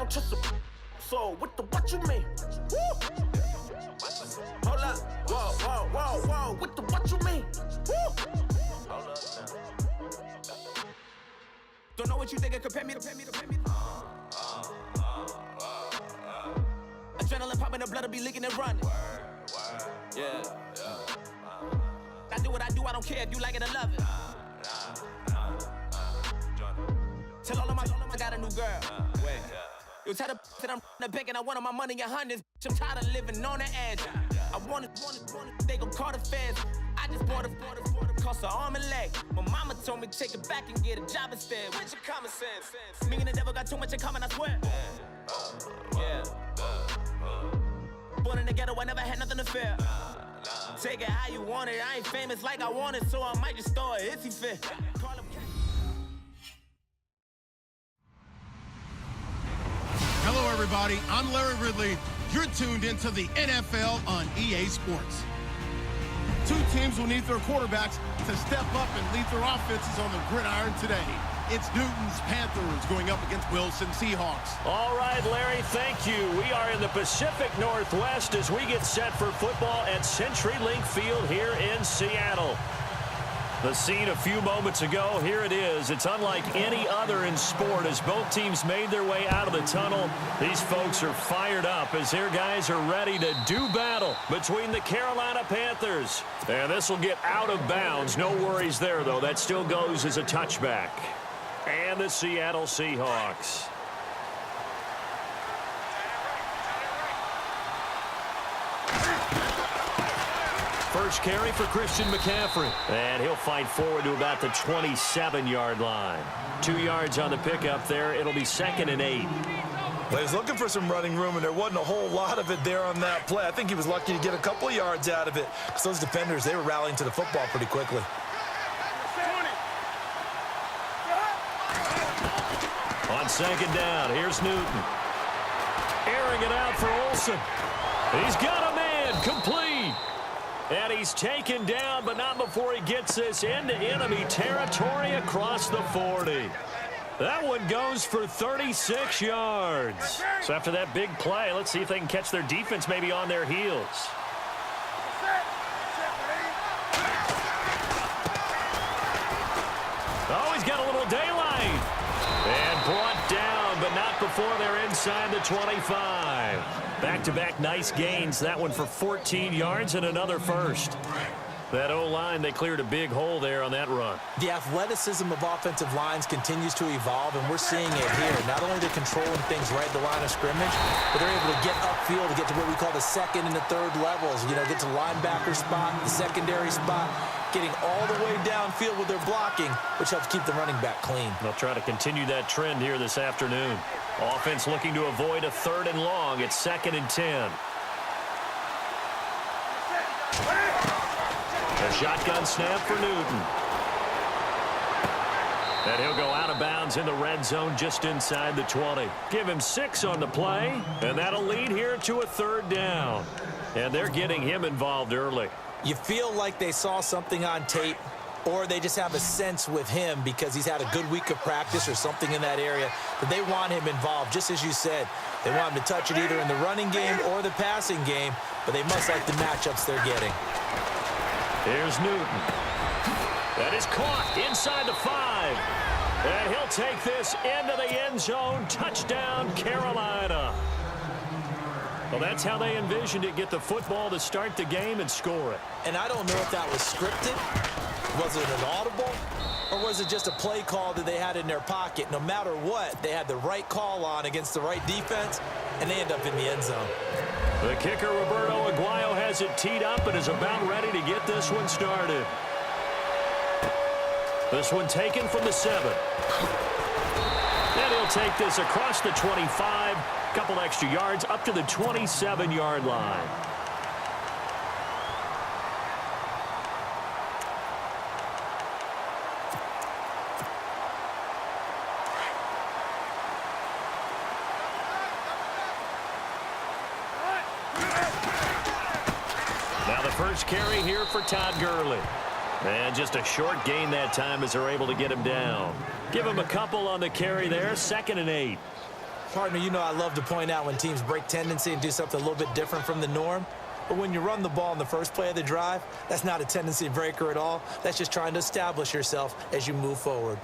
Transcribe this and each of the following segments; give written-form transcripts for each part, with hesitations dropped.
don't trust a so what you mean? Woo! Hold up, whoa, what you mean? Woo! Hold up now. Don't know what you think, compare me. Adrenaline popping, the blood will be leaking and running. Yeah. I do what I do, I don't care if you like it or love it. Tell all of my I got a new girl. Wait. You tell the that I'm the bank and I want all my money in hundreds. I'm tired of living on the edge. I want it, they gon' call the feds. I just bought a cost an arm and leg. My mama told me take it back and get a job instead. Where's your common sense? Me and the devil got too much in common, I swear. Yeah. Born in the ghetto, I never had nothing to fear. Take it how you want it. I ain't famous like I want it, so I might just throw it if he fit. Call him. Hello, everybody. I'm Larry Ridley. You're tuned into the NFL on EA Sports. Two teams will need their quarterbacks to step up and lead their offenses on the gridiron today. It's Newton's Panthers going up against Wilson Seahawks. All right, Larry, thank you. We are in the Pacific Northwest as we get set for football at CenturyLink Field here in Seattle. The scene a few moments ago, here it is. It's unlike any other in sport as both teams made their way out of the tunnel. These folks are fired up as their guys are ready to do battle between the Carolina Panthers. And this will get out of bounds. No worries there, though. That still goes as a touchback. And the Seattle Seahawks. First carry for Christian McCaffrey. And he'll fight forward to about the 27-yard line. 2 yards on the pickup there. It'll be 2nd and 8. Well, he was looking for some running room, and there wasn't a whole lot of it there on that play. I think he was lucky to get a couple of yards out of it. Because those defenders, they were rallying to the football pretty quickly. On 2nd down, here's Newton. Airing it out for Olsen. He's got a man, complete. And he's taken down, but not before he gets this into enemy territory across the 40. That one goes for 36 yards. So after that big play, let's see if they can catch their defense maybe on their heels. Oh, he's got a little daylight. And brought down, but not before they're inside the 25. Back-to-back nice gains. That one for 14 yards and another first. That O-line, they cleared a big hole there on that run. The athleticism of offensive lines continues to evolve, and we're seeing it here. Not only they're controlling things right at the line of scrimmage, but they're able to get upfield to get to what we call the 2nd and the 3rd levels. You know, get to linebacker spot, the secondary spot, getting all the way downfield with their blocking, which helps keep the running back clean. They'll try to continue that trend here this afternoon. Offense looking to avoid a 3rd and long. It's 2nd and 10. A shotgun snap for Newton. And he'll go out of bounds in the red zone just inside the 20. Give him 6 on the play, and that'll lead here to a 3rd down. And they're getting him involved early. You feel like they saw something on tape, or they just have a sense with him because he's had a good week of practice or something in that area that they want him involved. Just as you said, they want him to touch it either in the running game or the passing game, but they must like the matchups they're getting. Here's Newton. That is caught inside the 5. And he'll take this into the end zone. Touchdown, Carolina. Well, that's how they envisioned it. Get the football to start the game and score it. And I don't know if that was scripted. Was it an audible? Or was it just a play call that they had in their pocket? No matter what, they had the right call on against the right defense, and they end up in the end zone. The kicker, Roberto Aguayo, has it teed up and is about ready to get this one started. This one taken from the 7. And he'll take this across the 25. Couple extra yards up to the 27-yard line. Now the first carry here for Todd Gurley. And just a short gain that time as they're able to get him down. Give him a couple on the carry there. 2nd and 8. Partner, you know I love to point out when teams break tendency and do something a little bit different from the norm. But when you run the ball in the first play of the drive, that's not a tendency breaker at all. That's just trying to establish yourself as you move forward.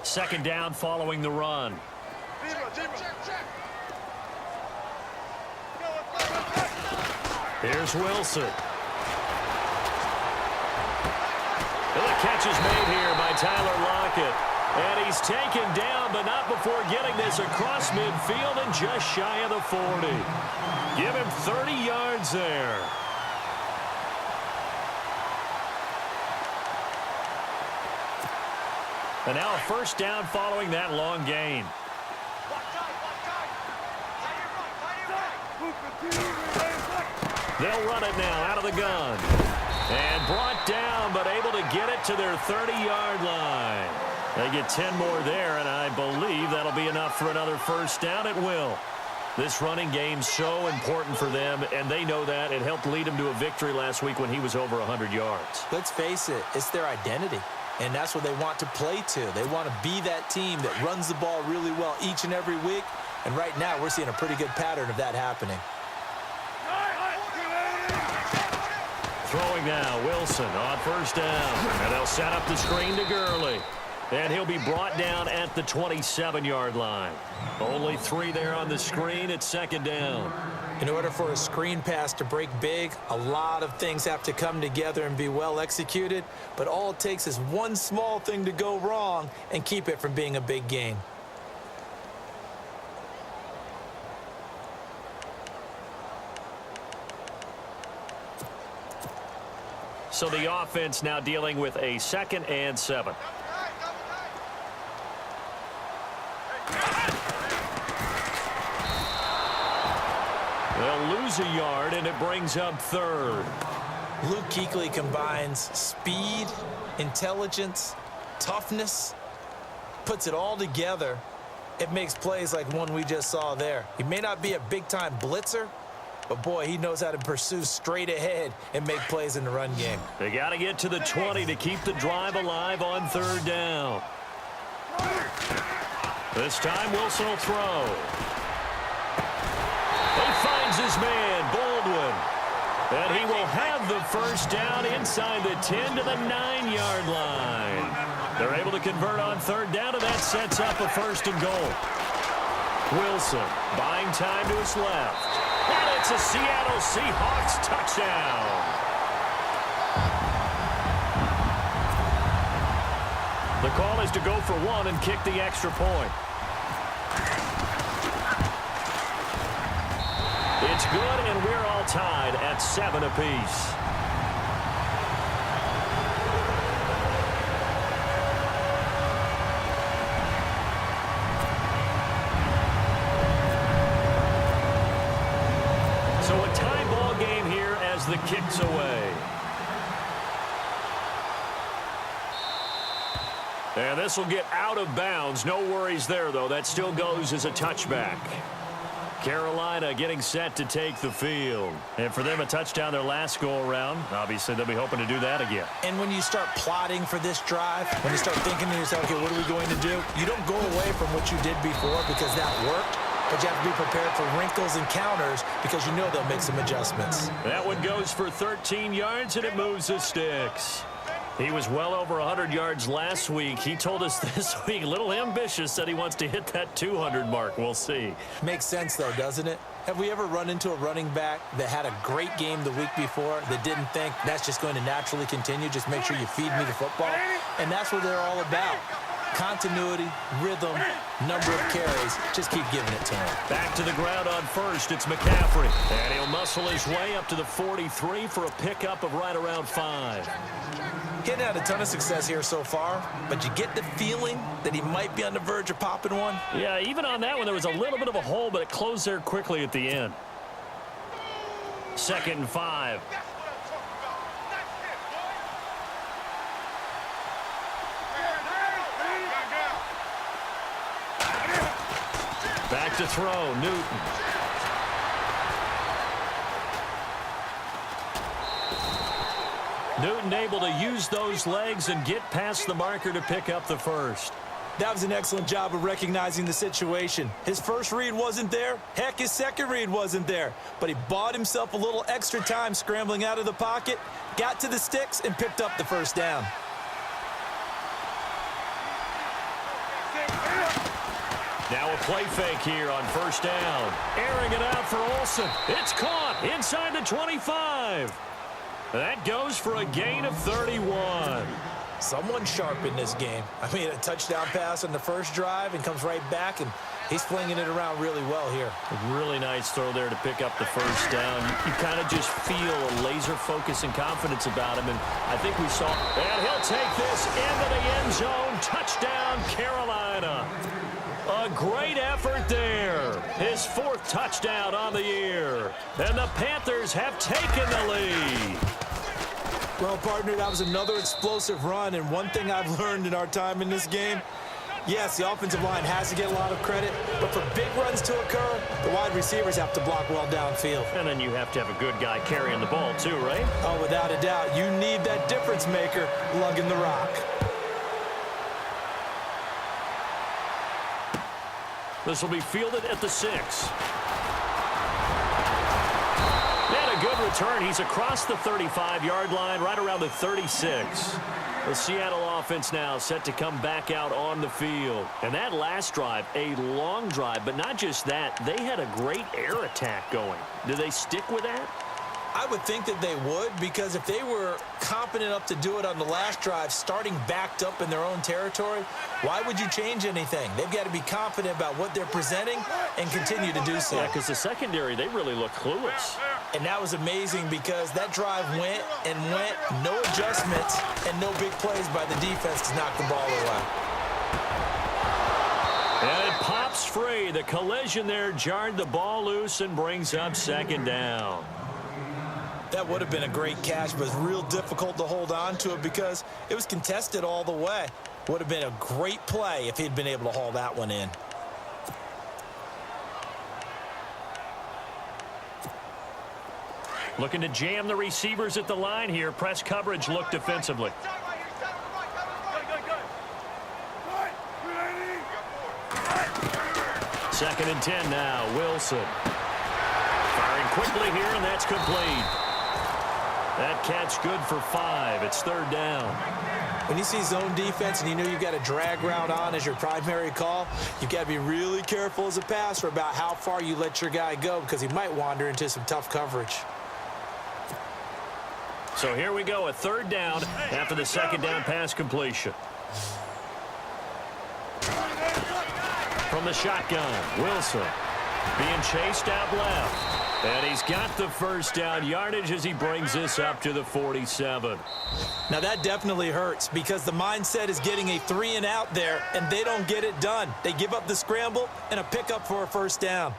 Second down following the run. Here's Wilson. And the catch is made here by Tyler Lockett. And he's taken down, but not before getting this across midfield and just shy of the 40. Give him 30 yards there. And now a first down following that long gain. They'll run it now out of the gun. And brought down, but able to get it to their 30-yard line. They get 10 more there, and I believe that'll be enough for another first down. It will. This running game's so important for them, and they know that. It helped lead them to a victory last week when he was over 100 yards. Let's face it, it's their identity. And that's what they want to play to. They want to be that team that runs the ball really well each and every week. And right now, we're seeing a pretty good pattern of that happening. Throwing now, Wilson on first down. And they'll set up the screen to Gurley. And he'll be brought down at the 27-yard line. Only 3 there on the screen at second down. In order for a screen pass to break big, a lot of things have to come together and be well executed. But all it takes is one small thing to go wrong and keep it from being a big gain. So the offense now dealing with a 2nd and 7. They'll lose a yard, and it brings up 3rd. Luke Kuechly combines speed, intelligence, toughness, puts it all together. It makes plays like one we just saw there. He may not be a big-time blitzer, but, boy, he knows how to pursue straight ahead and make plays in the run game. They got to get to the 20 to keep the drive alive on 3rd down. This time, Wilson will throw. He finds his man, Baldwin. And he will have the first down inside the 10 to the 9-yard line. They're able to convert on 3rd down, and that sets up a 1st and goal. Wilson buying time to his left. And it's a Seattle Seahawks touchdown. The call is to go for 1 and kick the extra point. It's good, and we're all tied at 7 apiece. So a tie ball game here as the kick's away. And this will get out of bounds. No worries there, though. That still goes as a touchback. Carolina getting set to take the field. And for them, a touchdown their last go-around. Obviously, they'll be hoping to do that again. And when you start plotting for this drive, when you start thinking to yourself, okay, what are we going to do? You don't go away from what you did before because that worked. But you have to be prepared for wrinkles and counters because you know they'll make some adjustments. That one goes for 13 yards, and it moves the sticks. He was well over 100 yards last week. He told us this week, a little ambitious, said he wants to hit that 200 mark. We'll see. Makes sense, though, doesn't it? Have we ever run into a running back that had a great game the week before that didn't think that's just going to naturally continue? Just make sure you feed me the football. And that's what they're all about. Continuity, rhythm, number of carries. Just keep giving it to him. Back to the ground on first. It's McCaffrey. And he'll muscle his way up to the 43 for a pickup of right around 5. He hadn't had a ton of success here so far, but you get the feeling that he might be on the verge of popping one. Yeah, even on that one, there was a little bit of a hole, but it closed there quickly at the end. 2nd and 5. Back to throw, Newton. Newton able to use those legs and get past the marker to pick up the first. That was an excellent job of recognizing the situation. His first read wasn't there. Heck, his second read wasn't there. But he bought himself a little extra time scrambling out of the pocket, got to the sticks, and picked up the first down. Now a play fake here on first down. Airing it out for Olsen. It's caught inside the 25. That goes for a gain of 31. Someone sharp in this game. I mean, a touchdown pass on the first drive and comes right back, and he's flinging it around really well here. A really nice throw there to pick up the first down. You kind of just feel a laser focus and confidence about him, and I think we saw. And he'll take this into the end zone. Touchdown, Carolina. A great effort there. His fourth touchdown on the year. And the Panthers have taken the lead. Well, partner, that was another explosive run, and one thing I've learned in our time in this game, yes, the offensive line has to get a lot of credit, but for big runs to occur, the wide receivers have to block well downfield. And then you have to have a good guy carrying the ball too, right? Oh, without a doubt. You need that difference maker lugging the rock. This will be fielded at the 6. And a good return. He's across the 35-yard line, right around the 36. The Seattle offense now set to come back out on the field. And that last drive, a long drive, but not just that. They had a great air attack going. Do they stick with that? I would think that they would, because if they were competent enough to do it on the last drive, starting backed up in their own territory, why would you change anything? They've got to be confident about what they're presenting and continue to do so. Yeah, because the secondary, they really look clueless. And that was amazing because that drive went and went, no adjustments, and no big plays by the defense to knock the ball away. And it pops free. The collision there jarred the ball loose and brings up second down. That would have been a great catch, but it's real difficult to hold on to it because it was contested all the way. Would have been a great play if he'd been able to haul that one in. Looking to jam the receivers at the line here. Press coverage look defensively. Second and 10 now. Wilson. Firing quickly here, and that's complete. That catch good for 5. It's third down. When you see zone defense and you know you've got a drag route on as your primary call, you've got to be really careful as a passer about how far you let your guy go because he might wander into some tough coverage. So here we go, a third down after the second down pass completion. From the shotgun, Wilson being chased out left. And he's got the first down yardage as he brings this up to the 47. Now that definitely hurts because the mindset is getting a 3-and-out there, and they don't get it done. They give up the scramble and a pickup for a first down.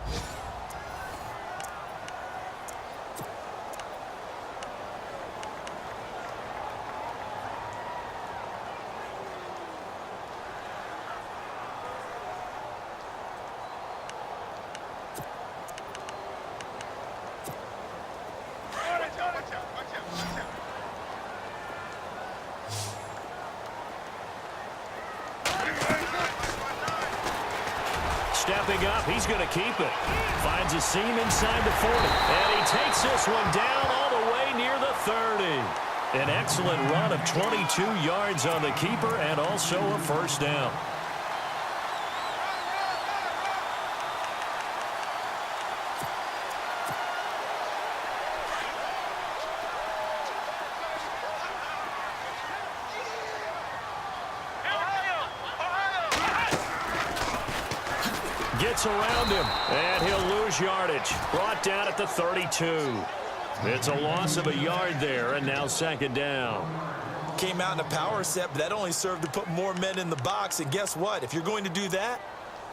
Stepping up, he's going to keep it. Finds a seam inside the 40. And he takes this one down all the way near the 30. An excellent run of 22 yards on the keeper and also a first down. Gets around him, and he'll lose yardage. Brought down at the 32. It's a loss of a yard there, and now second down. Came out in a power set, but that only served to put more men in the box. And guess what? If you're going to do that,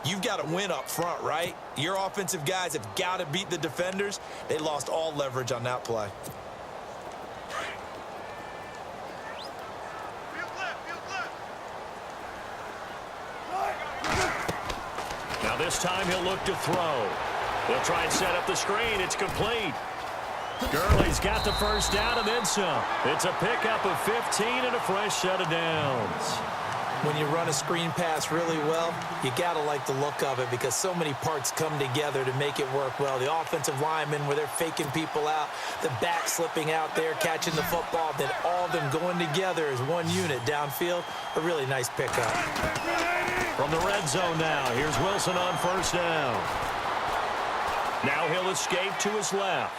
you've got to win up front, right? Your offensive guys have got to beat the defenders. They lost all leverage on that play. Now this time he'll look to throw. He'll try and set up the screen. It's complete. Gurley's got the first down and then some. It's a pickup of 15 and a fresh set of downs. When you run a screen pass really well, you got to like the look of it because so many parts come together to make it work well. The offensive linemen, where they're faking people out, the back slipping out there, catching the football, then all of them going together as one unit downfield. A really nice pickup. From the red zone now, here's Wilson on first down. Now he'll escape to his left.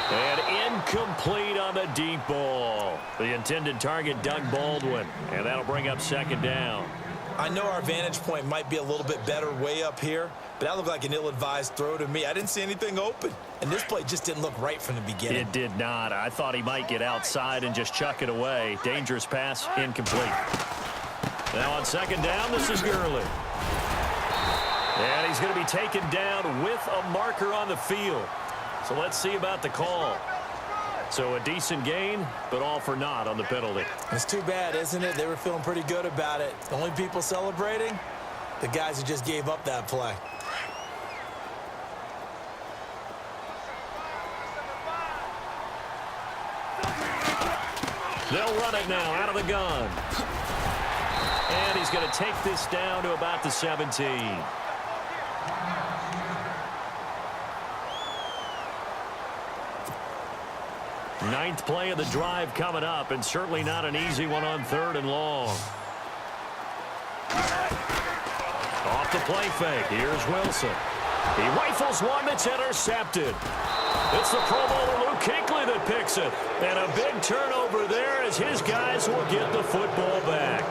And incomplete on the deep ball. The intended target, Doug Baldwin. And that'll bring up second down. I know our vantage point might be a little bit better way up here, but that looked like an ill-advised throw to me. I didn't see anything open. And this play just didn't look right from the beginning. It did not. I thought he might get outside and just chuck it away. Dangerous pass, incomplete. Now on second down, this is Gurley. And he's going to be taken down with a marker on the field. So let's see about the call. So a decent gain, but all for naught on the penalty. It's too bad, isn't it? They were feeling pretty good about it. The only people celebrating, the guys who just gave up that play. They'll run it now out of the gun. And he's going to take this down to about the 17. Ninth play of the drive coming up, and certainly not an easy one on third and long. Off the play fake. Here's Wilson. He rifles one that's intercepted. It's the Pro Bowler Luke Kuechly that picks it. And a big turnover there as his guys will get the football back.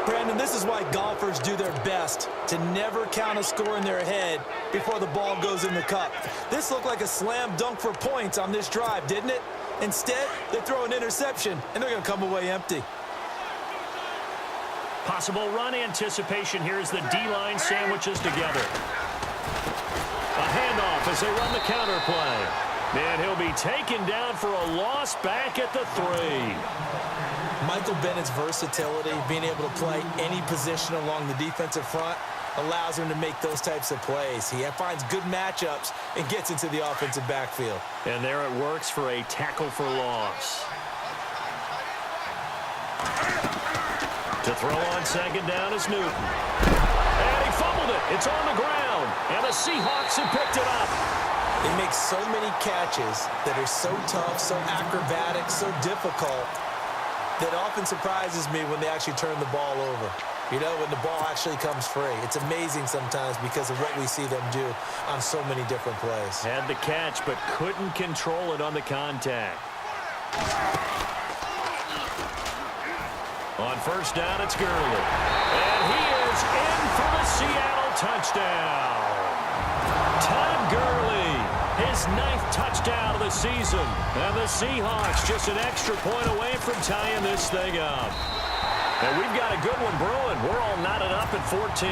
Brandon, this is why golfers do their best to never count a score in their head before the ball goes in the cup. This looked like a slam dunk for points on this drive, didn't it? Instead, they throw an interception, and they're going to come away empty. Possible run anticipation here as the D-line sandwiches together. A handoff as they run the counter play. And he'll be taken down for a loss back at the 3. Michael Bennett's versatility, being able to play any position along the defensive front, allows him to make those types of plays. He finds good matchups and gets into the offensive backfield. And there it works for a tackle for loss. To throw on second down is Newton. And he fumbled it. It's on the ground. And the Seahawks have picked it up. They make so many catches that are so tough, so acrobatic, so difficult, that often surprises me when they actually turn the ball over. You know, when the ball actually comes free. It's amazing sometimes because of what we see them do on so many different plays. Had the catch, but couldn't control it on the contact. On first down, it's Gurley. And he is in for the Seattle touchdown. Todd Gurley, his 9th touchdown of the season. And the Seahawks just an extra point away from tying this thing up. And we've got a good one brewing. We're all knotted up at 14.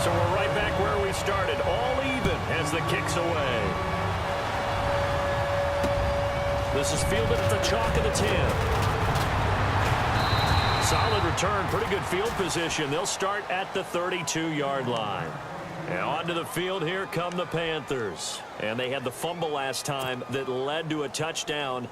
So we're right back where we started. All even as the kick's away. This is fielded at the chalk of the 10. Solid return, pretty good field position. They'll start at the 32-yard line. And onto the field, here come the Panthers. And they had the fumble last time that led to a touchdown.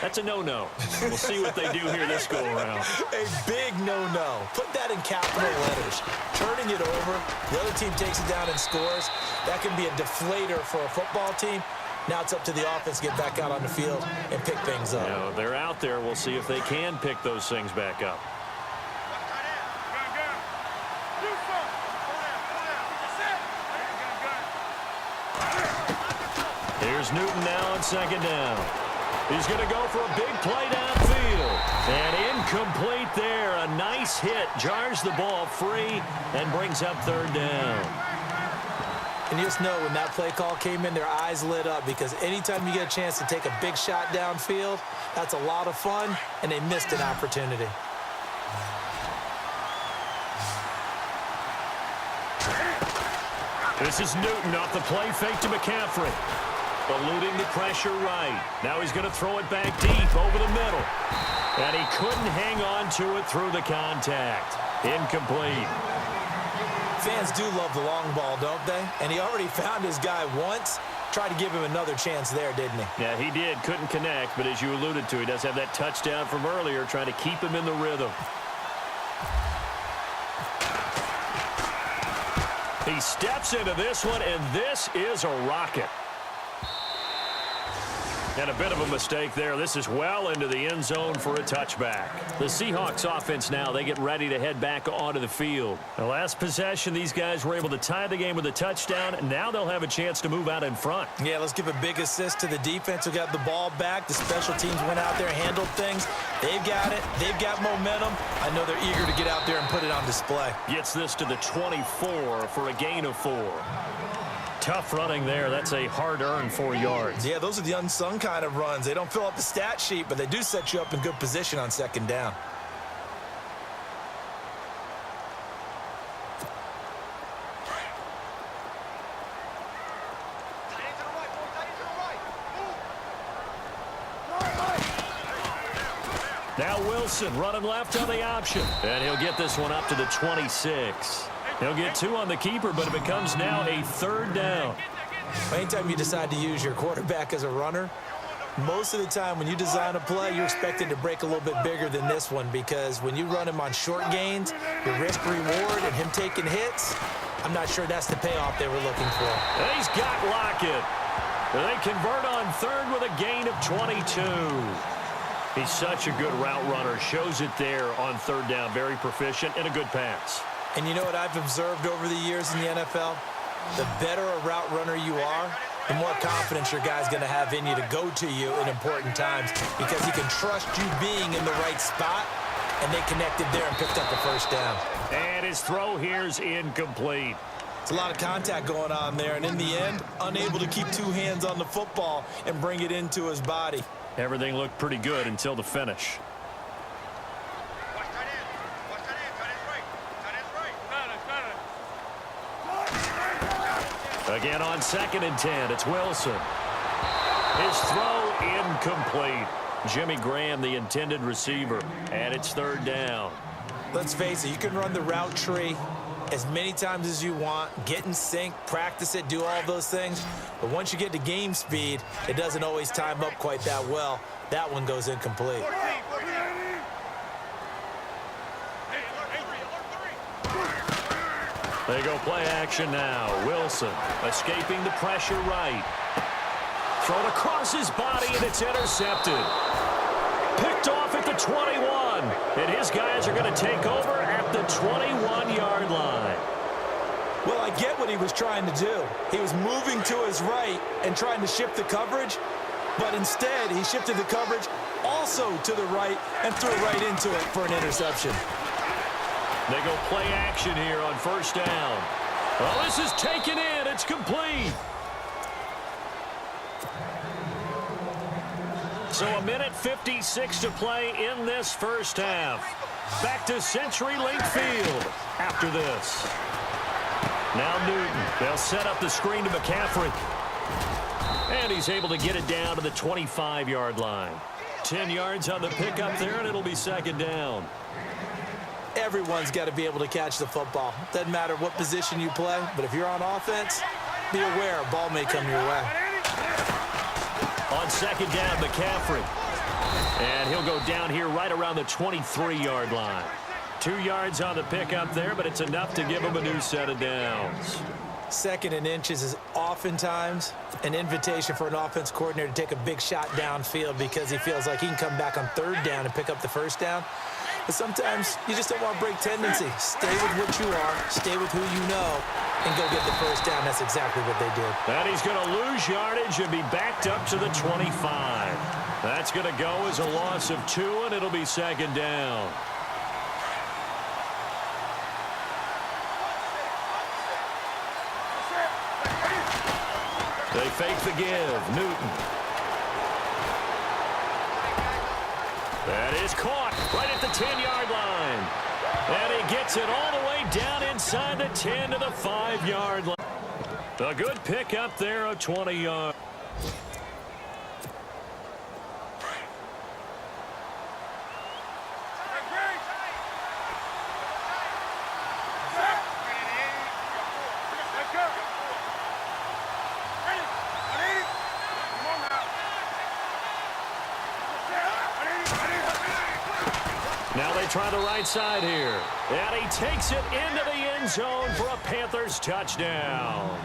That's a no-no. We'll see what they do here this go-around. A big no-no. Put that in capital letters. Turning it over, the other team takes it down and scores. That can be a deflator for a football team. Now it's up to the offense to get back out on the field and pick things up. Now, they're out there. We'll see if they can pick those things back up. Here's Newton now on second down. He's going to go for a big play downfield. And incomplete there. A nice hit. Jars the ball free and brings up third down. And you just know when that play call came in, their eyes lit up because anytime you get a chance to take a big shot downfield, that's a lot of fun, and they missed an opportunity. This is Newton off the play fake to McCaffrey. Eluding the pressure right. Now he's going to throw it back deep over the middle. And he couldn't hang on to it through the contact. Incomplete. Fans do love the long ball, don't they? And he already found his guy once. Tried to give him another chance there, didn't he? Yeah, he did. Couldn't connect, but as you alluded to, he does have that touchdown from earlier, trying to keep him in the rhythm. He steps into this one, and this is a rocket. And a bit of a mistake there. This is well into the end zone for a touchback. The Seahawks offense now, they get ready to head back onto the field. The last possession, these guys were able to tie the game with a touchdown. And now they'll have a chance to move out in front. Yeah, let's give a big assist to the defense who got the ball back. The special teams went out there and handled things. They've got it. They've got momentum. I know they're eager to get out there and put it on display. Gets this to the 24 for a gain of 4. Tough running there. That's a hard-earned 4 yards. Yeah, those are the unsung kind of runs. They don't fill up the stat sheet, but they do set you up in good position on second down. Now Wilson running left on the option. And he'll get this one up to the 26. He'll get 2 on the keeper, but it becomes now a 3rd down. Anytime you decide to use your quarterback as a runner, most of the time when you design a play, you're expected to break a little bit bigger than this one, because when you run him on short gains, the risk-reward and him taking hits, I'm not sure that's the payoff they were looking for. And he's got Lockett. They convert on 3rd with a gain of 22. He's such a good route runner. Shows it there on 3rd down. Very proficient and a good pass. And you know what I've observed over the years in the NFL? The better a route runner you are, the more confidence your guy's going to have in you to go to you in important times, because he can trust you being in the right spot, and they connected there and picked up the 1st down. And his throw here's incomplete. It's a lot of contact going on there, and in the end, unable to keep 2 hands on the football and bring it into his body. Everything looked pretty good until the finish. Again on 2nd and 10, it's Wilson. His throw incomplete. Jimmy Graham, the intended receiver, and it's 3rd down. Let's face it, you can run the route tree as many times as you want, get in sync, practice it, do all those things. But once you get to game speed, it doesn't always time up quite that well. That one goes incomplete. They go play action now. Wilson escaping the pressure right. Thrown across his body, and it's intercepted. Picked off at the 21. And his guys are going to take over at the 21-yard line. Well, I get what he was trying to do. He was moving to his right and trying to shift the coverage, but instead he shifted the coverage also to the right and threw right into it for an interception. They go play action here on 1st down. Well, this is taken in. It's complete. So 1:56 to play in this 1st half. Back to CenturyLink Field after this. Now Newton. They'll set up the screen to McCaffrey. And he's able to get it down to the 25-yard line. 10 yards on the pickup there, and it'll be 2nd down. Everyone's got to be able to catch the football. Doesn't matter what position you play, but if you're on offense, be aware a ball may come your way. On 2nd down, McCaffrey. And he'll go down here right around the 23-yard line. 2 yards on the pickup there, but it's enough to give him a new set of downs. 2nd and inches is oftentimes an invitation for an offense coordinator to take a big shot downfield because he feels like he can come back on 3rd down and pick up the 1st down. But sometimes you just don't want to break tendency. Stay with what you are, stay with who you know, and go get the 1st down. That's exactly what they did. And he's going to lose yardage and be backed up to the 25. That's going to go as a loss of 2, and it'll be 2nd down. They fake the give. Newton. That is caught right at the 10-yard line. And he gets it all the way down inside the 10 to the 5-yard line. A good pickup there of 20 yards. Now they try the right side here. And he takes it into the end zone for a Panthers touchdown.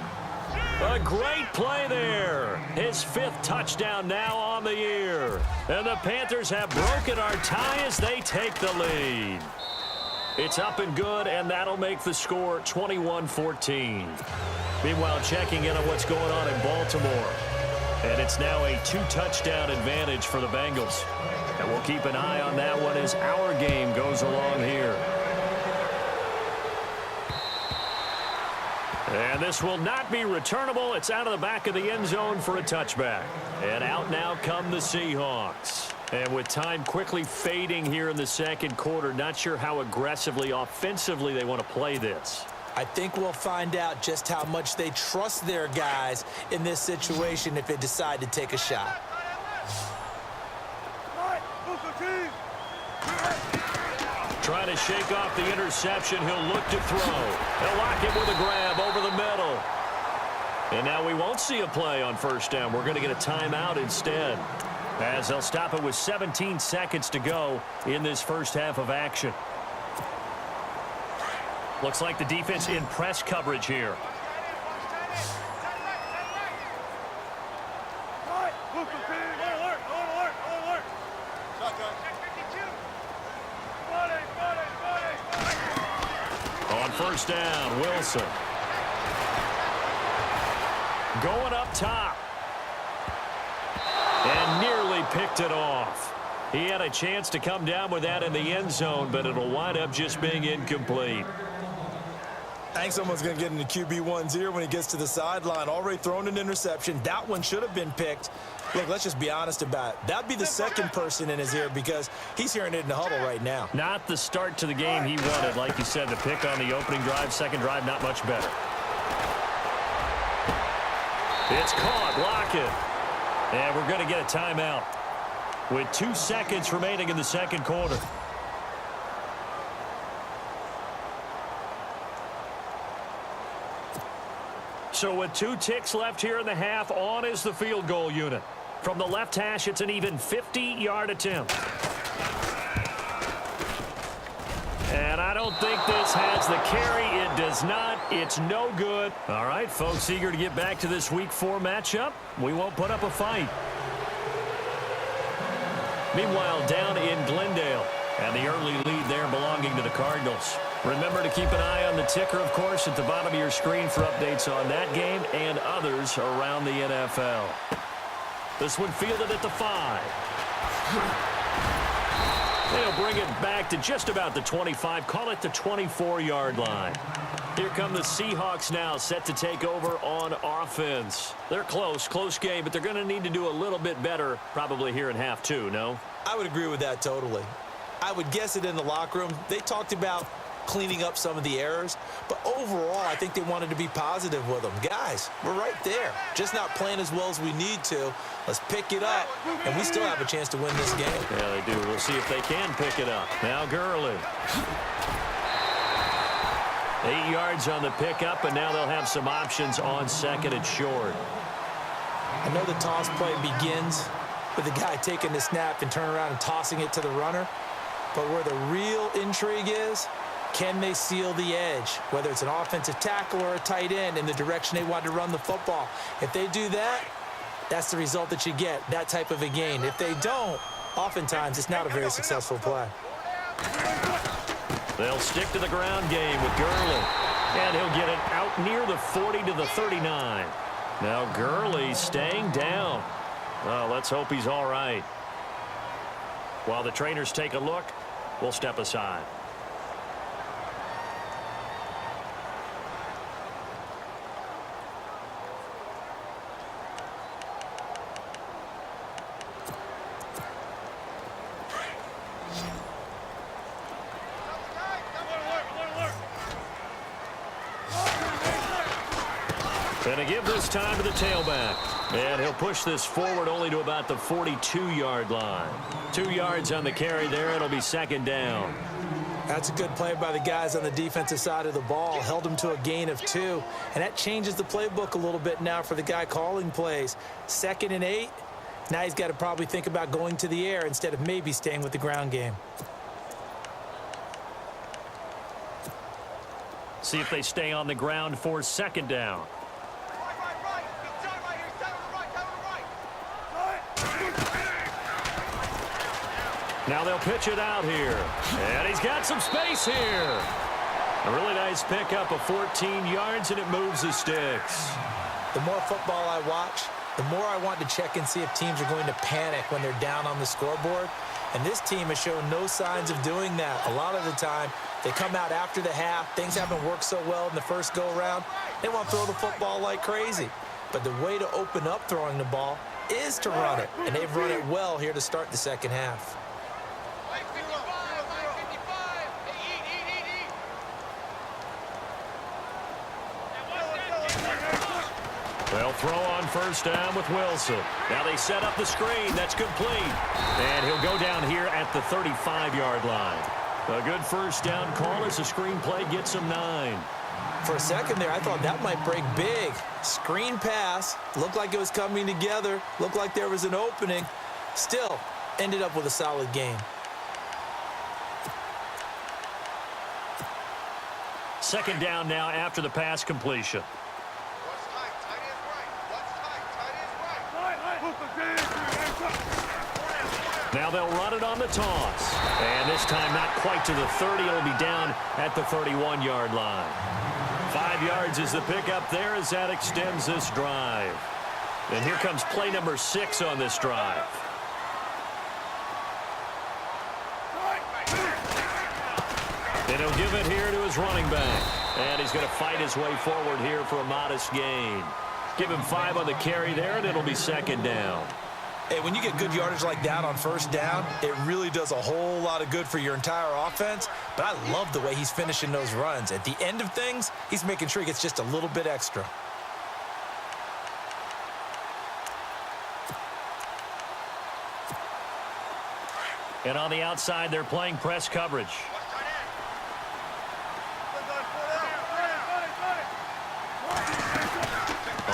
A great play there. His 5th touchdown now on the year. And the Panthers have broken our tie as they take the lead. It's up and good, and that'll make the score 21-14. Meanwhile, checking in on what's going on in Baltimore. And it's now a 2-touchdown advantage for the Bengals. And we'll keep an eye on that one as our game goes along here. And this will not be returnable. It's out of the back of the end zone for a touchback. And out now come the Seahawks. And with time quickly fading here in the second quarter, not sure how aggressively, offensively they want to play this. I think we'll find out just how much they trust their guys in this situation if they decide to take a shot. Trying to shake off the interception. He'll look to throw. They'll lock it with a grab over the middle. And now we won't see a play on first down. We're going to get a timeout instead, as they'll stop it with 17 seconds to go in this first half of action. Looks like the defense in press coverage here. On first down, Wilson. Going up top. And nearly picked it off. He had a chance to come down with that in the end zone, but it'll wind up just being incomplete. I think someone's going to get into QB1's ear when he gets to the sideline. Already thrown an interception. That one should have been picked. Look, let's just be honest about it. That'd be the second person in his ear because he's hearing it in the huddle right now. Not the start to the game he wanted. Like you said, the pick on the opening drive, second drive, not much better. It's caught. Lockett. And we're going to get a timeout with 2 seconds remaining in the second quarter. So with 2 ticks left here in the half, on is the field goal unit. From the left hash, it's an even 50-yard attempt. And I don't think this has the carry. It does not. It's no good. All right, folks, eager to get back to this Week 4 matchup. We won't put up a fight. Meanwhile, down in Glendale, and the early lead there belonging to the Cardinals. Remember to keep an eye on the ticker, of course, at the bottom of your screen for updates on that game and others around the NFL. This one fielded at the 5. They'll bring it back to just about the 25, call it the 24-yard line. Here come the Seahawks now, set to take over on offense. They're close game, but they're going to need to do a little bit better probably here in half 2, no? I would agree with that totally. I would guess it in the locker room. They talked about cleaning up some of the errors, but overall, I think they wanted to be positive with them. Guys, we're right there. Just not playing as well as we need to. Let's pick it up, and we still have a chance to win this game. Yeah, they do. We'll see if they can pick it up. Now Gurley. 8 yards on the pickup, and now they'll have some options on second and short. I know the toss play begins with the guy taking the snap and turning around and tossing it to the runner, but where the real intrigue is, can they seal the edge, whether it's an offensive tackle or a tight end in the direction they want to run the football? If they do that, that's the result that you get, that type of a gain. If they don't, oftentimes it's not a very successful play. They'll stick to the ground game with Gurley. And he'll get it out near the 40 to the 39. Now Gurley staying down. Well, let's hope he's all right. While the trainers take a look, we'll step aside. Going to give this time to the tailback. And he'll push this forward only to about the 42-yard line. 2 yards on the carry there. It'll be second down. That's a good play by the guys on the defensive side of the ball. Held him to a gain of 2. And that changes the playbook a little bit now for the guy calling plays. 2nd and 8. Now he's got to probably think about going to the air instead of maybe staying with the ground game. see if they stay on the ground for second down. Now they'll pitch it out here. And he's got some space here. A really nice pickup of 14 yards, and it moves the sticks. The more football I watch, the more I want to check and see if teams are going to panic when they're down on the scoreboard. And this team has shown no signs of doing that. A lot of the time, they come out after the half. Things haven't worked so well in the first go-around. They want to throw the football like crazy. But the way to open up throwing the ball is to run it. And they've run it well here to start the second half. They'll throw on first down with Wilson. Now they set up the screen. That's complete. And he'll go down here at the 35-yard line. A good first down call as the screen play gets him 9. For a second there, I thought that might break big. Screen pass. Looked like it was coming together. Looked like there was an opening. Still, ended up with a solid game. Second down now after the pass completion. Now they'll run it on the toss. And this time not quite to the 30. It'll be down at the 31-yard line. 5 yards is the pickup there as that extends this drive. And here comes play number 6 on this drive. And he'll give it here to his running back. And he's going to fight his way forward here for a modest gain. Give him 5 on the carry there, and it'll be second down. Hey, when you get good yardage like that on first down, it really does a whole lot of good for your entire offense. But I love the way he's finishing those runs. At the end of things, he's making sure he gets just a little bit extra. And on the outside, they're playing press coverage.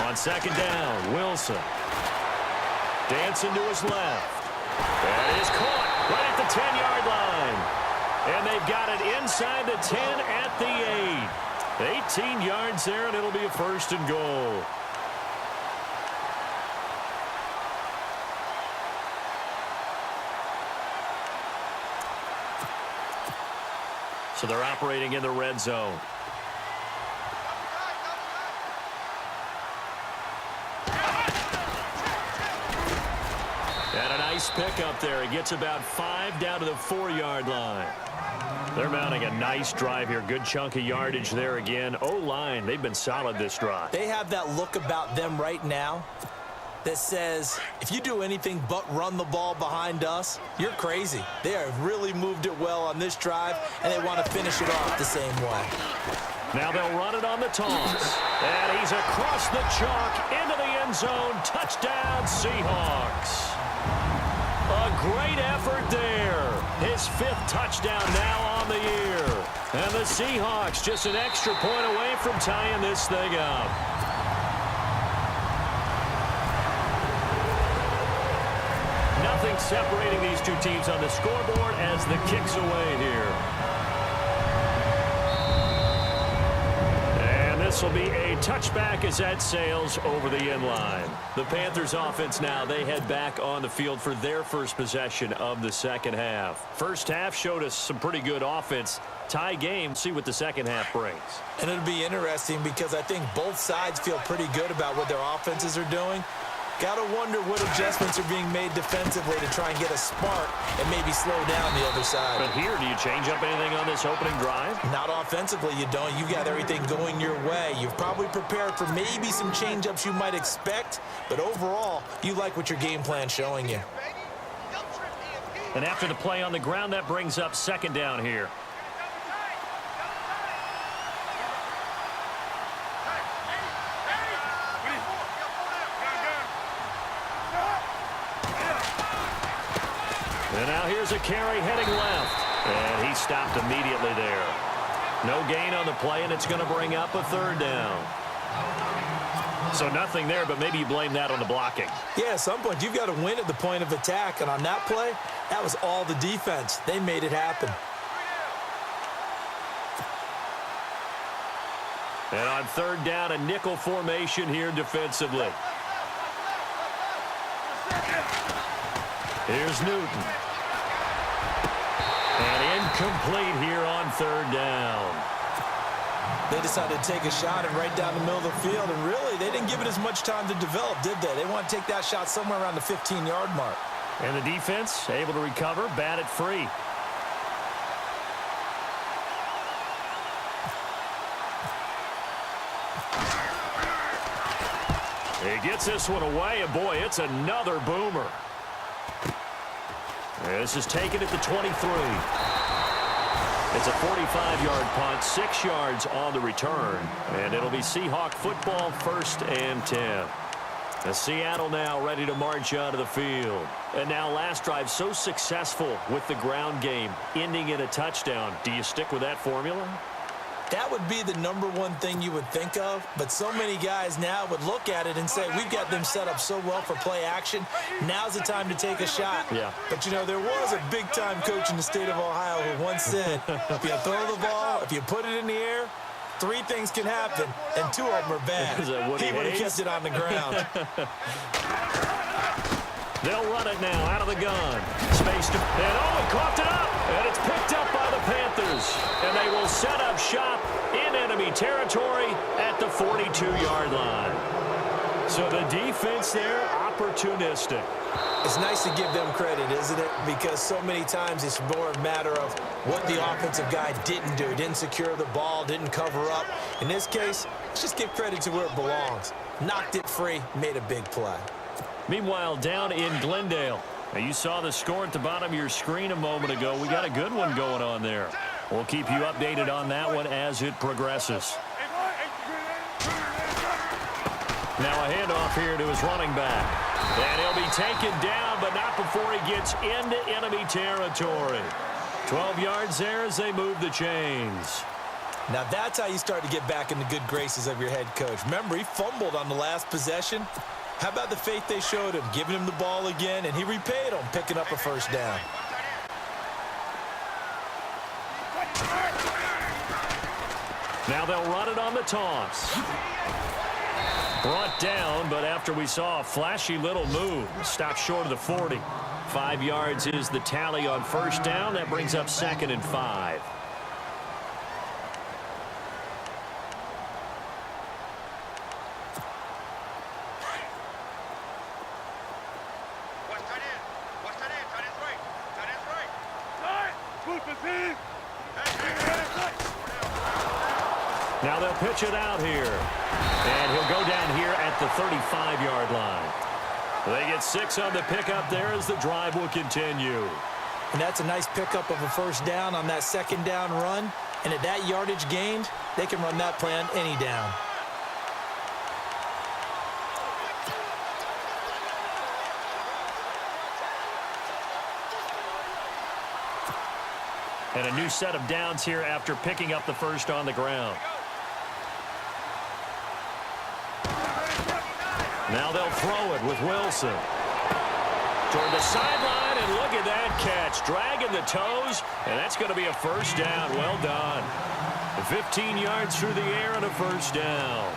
On second down, Wilson. Dancing to his left. That is caught right at the 10-yard line. And they've got it inside the 10 at the 8. 18 yards there, and it'll be a first and goal. So they're operating in the red zone. And a nice pick up there. He gets about 5 down to the 4-yard line. They're mounting a nice drive here. Good chunk of yardage there again. O-line, they've been solid this drive. They have that look about them right now that says, if you do anything but run the ball behind us, you're crazy. They have really moved it well on this drive, and they want to finish it off the same way. Now they'll run it on the toss. And he's across the chalk into the end zone. Touchdown, Seahawks. A great effort there. His 5th touchdown now on the year. And the Seahawks just an extra point away from tying this thing up. Nothing separating these two teams on the scoreboard as the kick's away here. This will be a touchback as that sails over the end line. The Panthers offense now, they head back on the field for their first possession of the second half. First half showed us some pretty good offense. Tie game, see what the second half brings. And it'll be interesting because I think both sides feel pretty good about what their offenses are doing. Got to wonder what adjustments are being made defensively to try and get a spark and maybe slow down the other side. But here, do you change up anything on this opening drive? Not offensively, you don't. You've got everything going your way. You've probably prepared for maybe some change-ups you might expect, but overall, you like what your game plan's showing you. And after the play on the ground, that brings up second down here. And now here's a carry heading left. And he stopped immediately there. No gain on the play, and it's going to bring up a third down. So nothing there, but maybe you blame that on the blocking. Yeah, at some point, you've got to win at the point of attack. And on that play, that was all the defense. They made it happen. And on third down, a nickel formation here defensively. Here's Newton. And incomplete here on third down. They decided to take a shot and right down the middle of the field, and really, they didn't give it as much time to develop, did they? They want to take that shot somewhere around the 15-yard mark. And the defense able to recover, bat it free. He gets this one away, and boy, it's another boomer. This is taken at the 23. It's a 45-yard punt, 6 yards on the return, and it'll be Seahawk football, 1st and 10. And Seattle now ready to march onto the field. And now last drive so successful with the ground game, ending in a touchdown. Do you stick with that formula? That would be the #1 thing you would think of, but so many guys now would look at it and say, we've got them set up so well for play action. Now's the time to take a shot. Yeah. But, you know, there was a big-time coach in the state of Ohio who once said, if you throw the ball, if you put it in the air, 3 things can happen, and 2 of them are bad. He would have kept it on the ground. They'll run it now out of the gun. Space to, and he coughed it up, and it's picked up by the Panthers. And they will set up shop in enemy territory at the 42-yard line. So the defense there, opportunistic. It's nice to give them credit, isn't it? Because so many times it's more a matter of what the offensive guy didn't do. Didn't secure the ball, didn't cover up. In this case, let's just give credit to where it belongs. Knocked it free, made a big play. Meanwhile, down in Glendale. Now, you saw the score at the bottom of your screen a moment ago. We got a good one going on there. We'll keep you updated on that one as it progresses. Now a handoff here to his running back. And he'll be taken down, but not before he gets into enemy territory. 12 yards there as they move the chains. Now that's how you start to get back in the good graces of your head coach. Remember, he fumbled on the last possession. How about the faith they showed him, giving him the ball again, and he repaid them, picking up a first down. Now they'll run it on the toss. Brought down, but after we saw a flashy little move, stopped short of the 40. 5 yards is the tally on first down. That brings up 2nd and 5. Now they'll pitch it out here. And he'll go down here at the 35-yard line. They get 6 on the pickup there as the drive will continue. And that's a nice pickup of a first down on that 2nd down run. And at that yardage gained, they can run that play on any down. And a new set of downs here after picking up the first on the ground. Now they'll throw it with Wilson. Toward the sideline, and look at that catch. Dragging the toes, and that's going to be a first down. Well done. 15 yards through the air and a first down.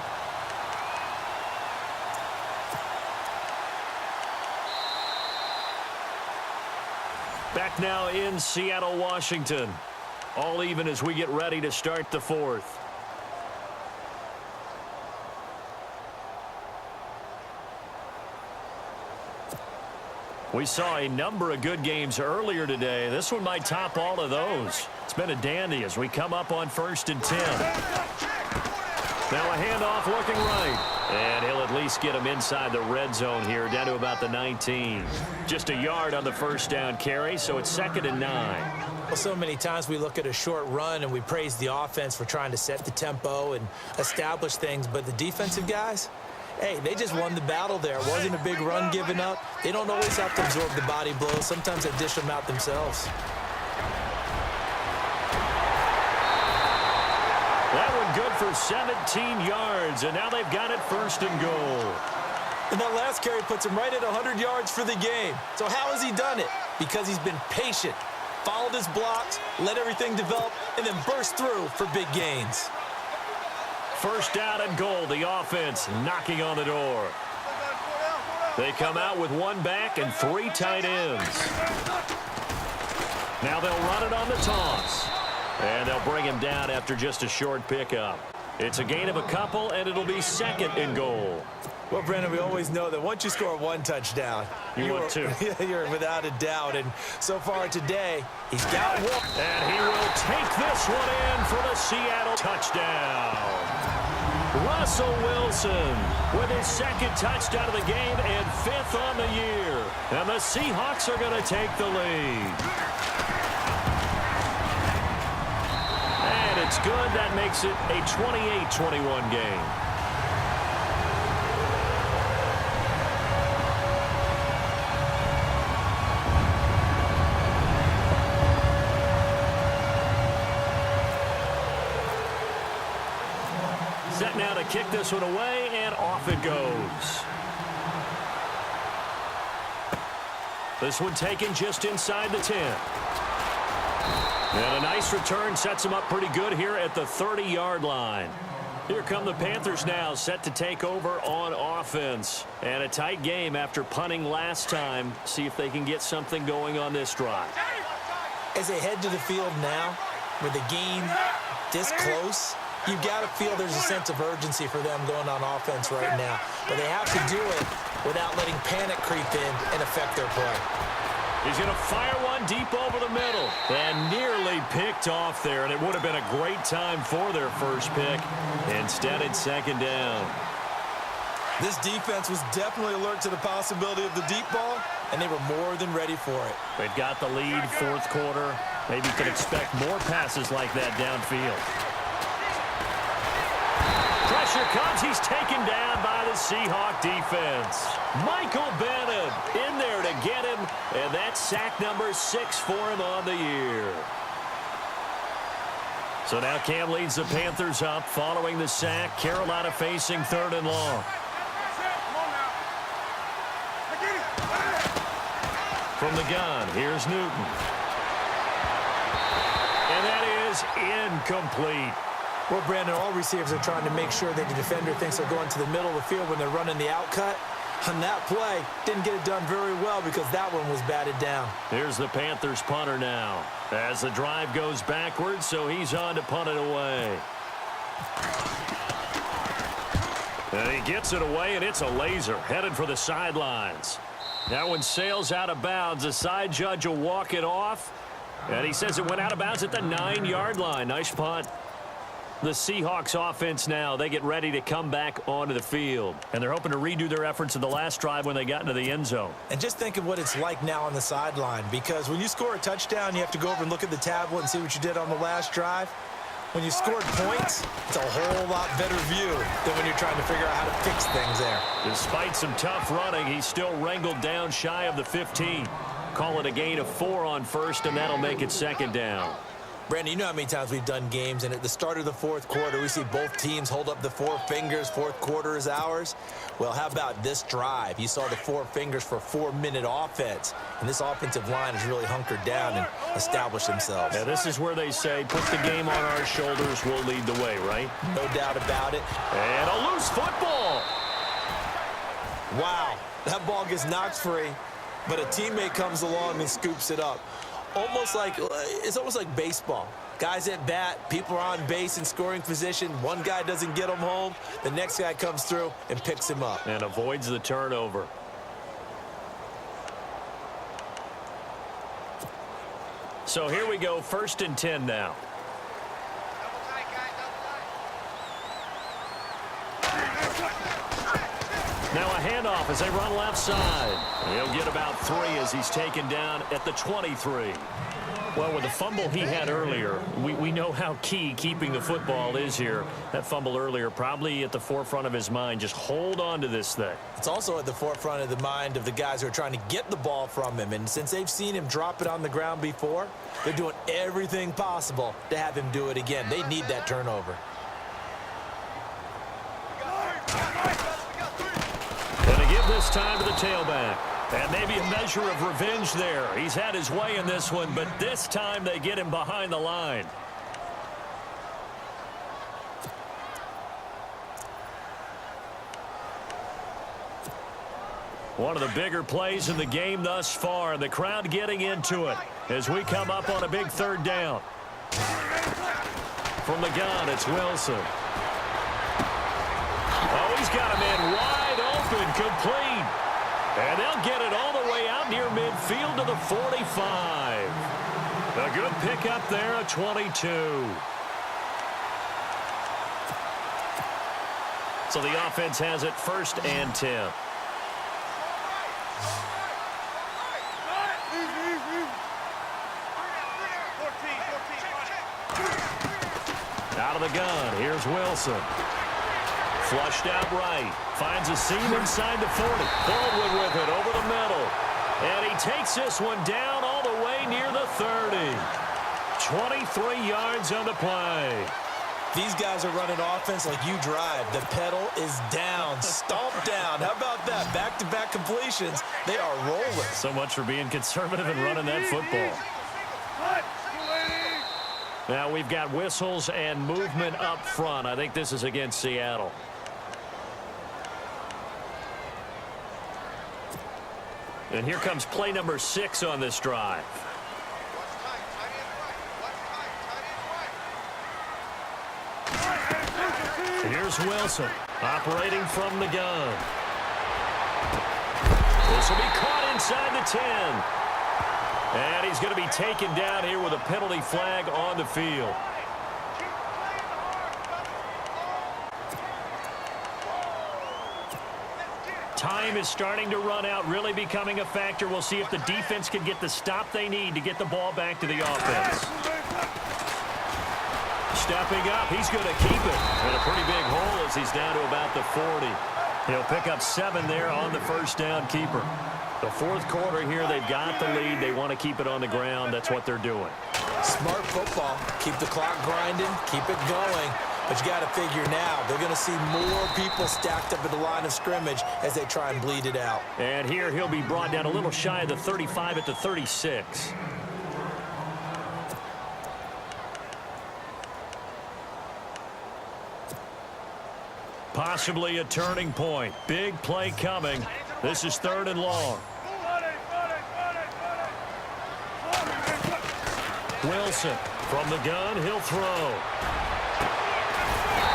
Back now in Seattle, Washington. All even as we get ready to start the 4th. We saw a number of good games earlier today. This one might top all of those. It's been a dandy as we come up on 1st and 10. Now a handoff looking right. And he'll at least get him inside the red zone here, down to about the 19. Just a yard on the first down carry, so it's 2nd and 9. Well, so many times we look at a short run and we praise the offense for trying to set the tempo and establish things, but the defensive guys, hey, they just won the battle there. It wasn't a big run given up. They don't always have to absorb the body blows. Sometimes they dish them out themselves. That one good for 17 yards, and now they've got it 1st and goal. And that last carry puts him right at 100 yards for the game. So how has he done it? Because he's been patient, followed his blocks, let everything develop, and then burst through for big gains. first down and goal. The offense knocking on the door. They come out with one back and 3 tight ends. Now they'll run it on the toss. And they'll bring him down after just a short pickup. It's a gain of a couple, and it'll be 2nd and goal. Well, Brandon, we always know that once you score 1 touchdown, you're without a doubt. And so far today, he's got one. And he will take this one in for the Seattle touchdown. Russell Wilson with his 2nd touchdown of the game and 5th on the year. And the Seahawks are going to take the lead. And it's good. That makes it a 28-21 game. Set now to kick this one away, and off it goes. This one taken just inside the 10. And a nice return sets him up pretty good here at the 30-yard line. Here come the Panthers now, set to take over on offense. And a tight game after punting last time. See if they can get something going on this drive. As they head to the field now, with the game this close, you've got to feel there's a sense of urgency for them going on offense right now. But they have to do it without letting panic creep in and affect their play. He's going to fire one deep over the middle. And nearly picked off there. And it would have been a great time for their first pick. Instead, it's 2nd down. This defense was definitely alert to the possibility of the deep ball, and they were more than ready for it. They've got the lead, 4th quarter. Maybe you can expect more passes like that downfield. Pressure comes. He's taken down by the Seahawk defense. Michael Bennett in there to get him, and that's sack number 6 for him on the year. So now Cam leads the Panthers up following the sack. Carolina facing 3rd and long. From the gun, here's Newton. And that is incomplete. Well, Brandon, all receivers are trying to make sure that the defender thinks they're going to the middle of the field when they're running the out cut. On that play, didn't get it done very well because that one was batted down. Here's the Panthers punter now. As the drive goes backwards, so he's on to punt it away. And he gets it away, and it's a laser headed for the sidelines. That one sails out of bounds. The side judge will walk it off. And he says it went out of bounds at the 9-yard line. Nice punt. The Seahawks offense now, they get ready to come back onto the field. And they're hoping to redo their efforts of the last drive when they got into the end zone. And just think of what it's like now on the sideline, because when you score a touchdown, you have to go over and look at the tablet and see what you did on the last drive. When you scored points, it's a whole lot better view than when you're trying to figure out how to fix things there. Despite some tough running, he's still wrangled down shy of the 15. Call it a gain of 4 on first, and that'll make it 2nd down. Brandon, you know how many times we've done games, and at the start of the 4th quarter, we see both teams hold up the 4 fingers, 4th quarter is ours. Well, how about this drive? You saw the 4 fingers for 4-minute offense, and this offensive line has really hunkered down and established themselves. Yeah, this is where they say, put the game on our shoulders, we'll lead the way, right? No doubt about it. And a loose football. Wow, that ball gets knocked free, but a teammate comes along and scoops it up. It's almost like baseball. Guys at bat, people are on base in scoring position. One guy doesn't get him home. The next guy comes through and picks him up. And avoids the turnover. So here we go, 1st and 10 now. Now a handoff as they run left side. He'll get about 3 as he's taken down at the 23. Well, with the fumble he had earlier, we know how key keeping the football is here. That fumble earlier probably at the forefront of his mind. Just hold on to this thing. It's also at the forefront of the mind of the guys who are trying to get the ball from him. And since they've seen him drop it on the ground before, they're doing everything possible to have him do it again. They need that turnover. Going to give this time to the tailback. And maybe a measure of revenge there. He's had his way in this one, but this time they get him behind the line. One of the bigger plays in the game thus far. The crowd getting into it as we come up on a big third down. From the gun, it's Wilson. Oh, he's got a man wide open, complete. And they'll get it all the way out near midfield to the 45. A good pickup there, a 22. So the offense has it 1st and 10. Out of the gun, here's Wilson. Flushed out right. Finds a seam inside the 40. Baldwin with it over the middle. And he takes this one down all the way near the 30. 23 yards on the play. These guys are running offense like you drive. The pedal is down, stomped down. How about that? Back-to-back completions. They are rolling. So much for being conservative and running that football. Now we've got whistles and movement up front. I think this is against Seattle. And here comes play number 6 on this drive. Here's Wilson operating from the gun. This will be caught inside the 10. And he's going to be taken down here with a penalty flag on the field. Time is starting to run out, really becoming a factor. We'll see if the defense can get the stop they need to get the ball back to the offense. Stepping up, he's going to keep it. And a pretty big hole as he's down to about the 40. He'll pick up 7 there on the 1st down keeper. The 4th quarter here, they've got the lead. They want to keep it on the ground. That's what they're doing. Smart football. Keep the clock grinding. Keep it going. But you got to figure now, they're going to see more people stacked up at the line of scrimmage as they try and bleed it out. And here he'll be brought down a little shy of the 35 at the 36. Possibly a turning point. Big play coming. This is 3rd and long. Wilson from the gun. He'll throw.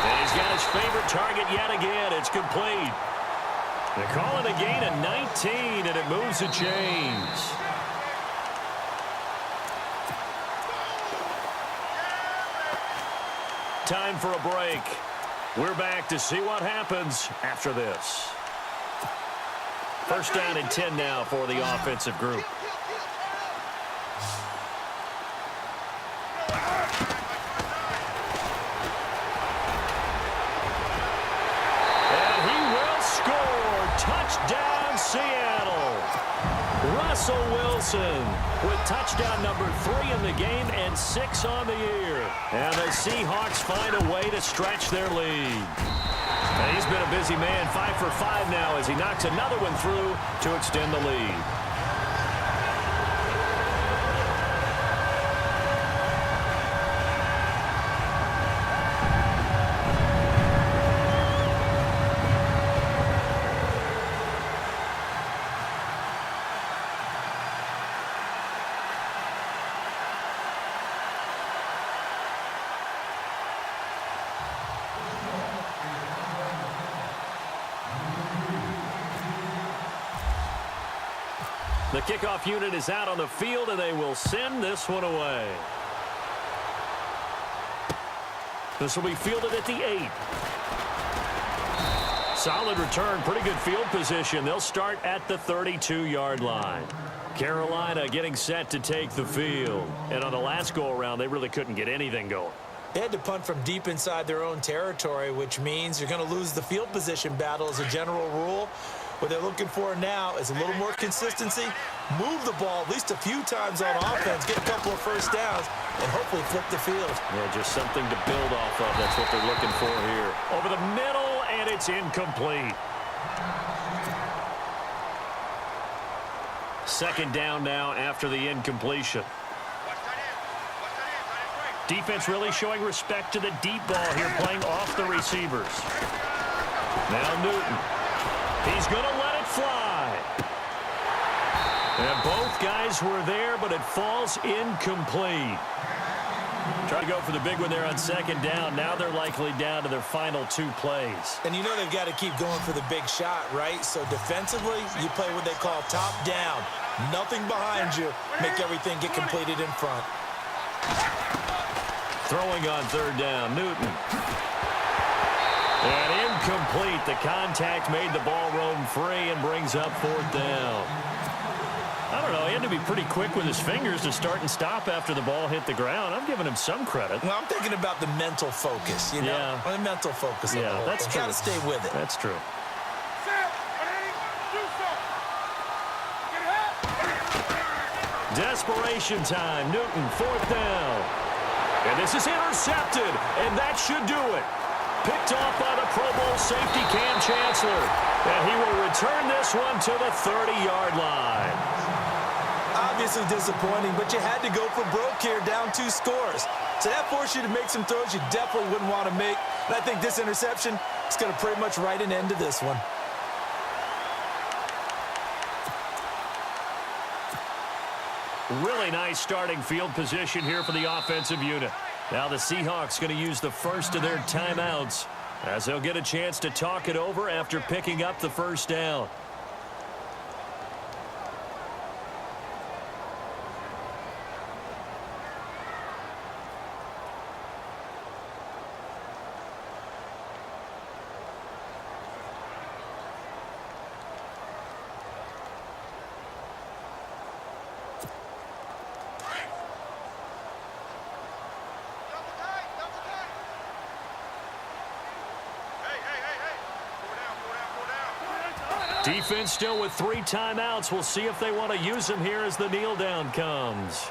And he's got his favorite target yet again. It's complete. They call it a gain of 19, and it moves the chains. Time for a break. We're back to see what happens after this. 1st down and 10 now for the offensive group. And he will score. Touchdown, Seattle. Russell Wilson with touchdown number 3 in the game and 6 on the year. And the Seahawks find a way to stretch their lead. And he's been a busy man, 5 for 5 now as he knocks another one through to extend the lead. The kickoff unit is out on the field, and they will send this one away. This will be fielded at the 8. Solid return, pretty good field position. They'll start at the 32-yard line. Carolina getting set to take the field. And on the last go-around, they really couldn't get anything going. They had to punt from deep inside their own territory, which means you're going to lose the field position battle as a general rule. What they're looking for now is a little more consistency, move the ball at least a few times on offense, get a couple of 1st downs, and hopefully flip the field. Yeah, just something to build off of. That's what they're looking for here. Over the middle, and it's incomplete. 2nd down now after the incompletion. Defense really showing respect to the deep ball here, playing off the receivers. Now Newton. He's going to let it fly. And both guys were there, but it falls incomplete. Try to go for the big one there on second down. Now they're likely down to their final 2 plays. And you know they've got to keep going for the big shot, right? So defensively, you play what they call top down. Nothing behind you. Make everything get completed in front. Throwing on third down, Newton. And incomplete. The contact made the ball roam free and brings up fourth down. I don't know. He had to be pretty quick with his fingers to start and stop after the ball hit the ground. I'm giving him some credit. Well, I'm thinking about the mental focus, you know? Yeah. The mental focus. Yeah, that's true. Got to stay with it. That's true. Desperation time. Newton, fourth down. And this is intercepted, and that should do it. Picked off by the Pro Bowl safety Cam Chancellor. And he will return this one to the 30-yard line. Obviously disappointing, but you had to go for broke here, down 2 scores. So that forced you to make some throws you definitely wouldn't want to make. And I think this interception is going to pretty much write an end to this one. Really nice starting field position here for the offensive unit. Now the Seahawks going to use the first of their timeouts as they'll get a chance to talk it over after picking up the first down. Defense still with 3 timeouts. We'll see if they want to use them here as the kneel down comes.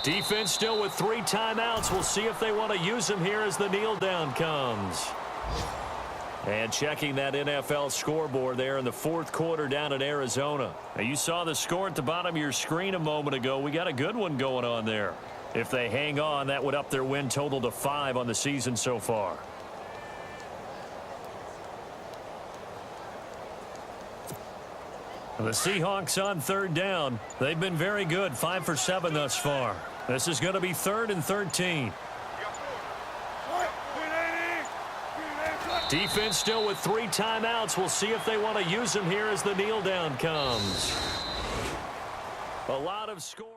Defense still with 3 timeouts. We'll see if they want to use them here as the kneel down comes. And checking that NFL scoreboard there in the 4th quarter down in Arizona. Now you saw the score at the bottom of your screen a moment ago. We got a good one going on there. If they hang on, that would up their win total to 5 on the season so far. The Seahawks on third down. They've been very good, 5 for 7 thus far. This is going to be 3rd and 13. Defense still with 3 timeouts. We'll see if they want to use them here as the kneel down comes. A lot of score.